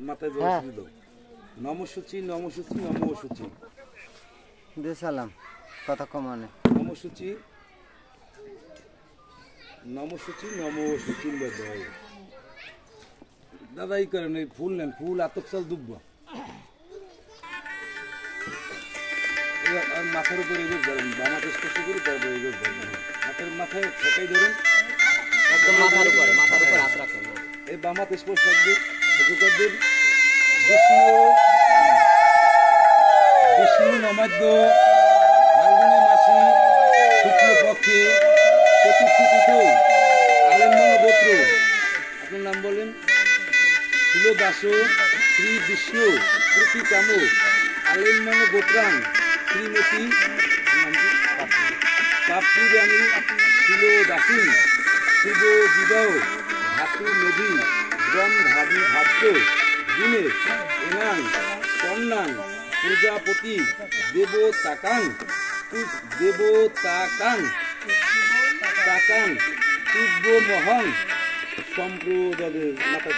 মাথায় জল ছিল দাও। নমসূচি নমসূচি নমসূচি দে সালাম কথা কমানে নমসূচি নমসূচি নমসূচি দাও। দাদা এই করেন এই ফুল নেন, ফুল আতপ চাল দুব্বা আর মাথার উপরে এগোজ ধরেন, বামাতে স্পর্শ করে তারপরে এগোজ ধরেন, হাতের মাথায় ঠেকাই ধরেন, মাথার উপরে হাত রাখেন। এই বামাতে স্পর্শ থাকবে। বিষ্ণু বিষ্ণু নমাদ্য ফাল্গুনী মাসি শুক্লপক্ষে চতুর্থী তিথৌ আলম্বন গোত্র। আপনার নাম বলেন? শিলদাস শ্রী বিষ্ণু প্রতিকাম আলম্বন গোত্রাং শ্রীমতী কাপ্রিরানী শিলদাসী শুভ বিবাহ ধাতু নদী ব্রহ্ম ধাবি ভাত্য দিনে এনাং কন্যাং প্রজাপতি দেবতাকাং তুব্যমহং সম্প্রদায়ের মাথা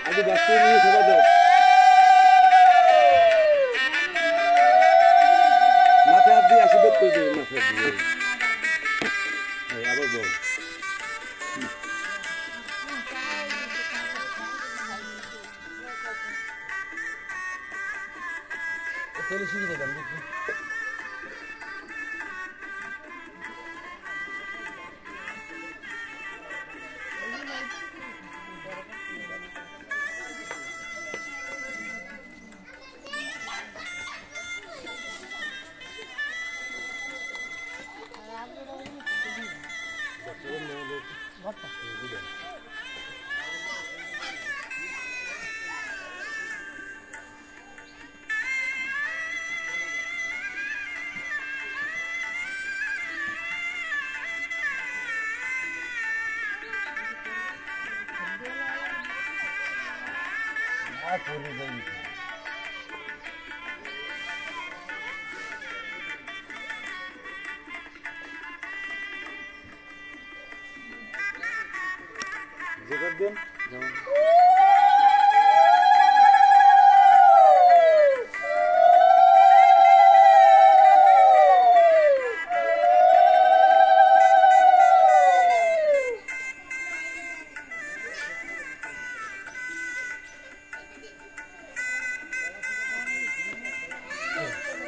আগে বাস্তব নিয়ে সভা দাও। মাথা হাত দিয়ে আশীর্বাদ করে দেবে, মাথা দিয়ে আবার বল। সুবিধা দেন দেখি।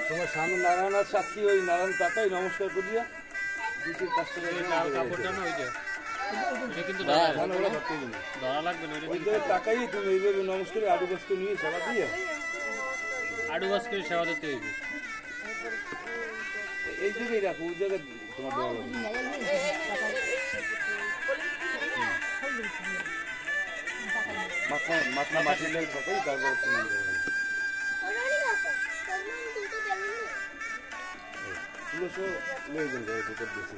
তোমার সামনে নারায়ণার সাক্ষী ওই নারায়ণ কাকাই নমস্কার করিয়া দুটির পাঁচটা টাকাই তুমি এইভাবে নমস্কার আড়ু বস্তু নিয়ে সেবা দিয়ে আড়ু বাস করে সেবা দিতে হইবে। এই জায়গায় রাখো, ওই জায়গায় তোমার দেওয়া লাগবে। মাথা মাটির লেগে থাকাই তারপর তুলসো লেগে যাবে দুটো বেশি।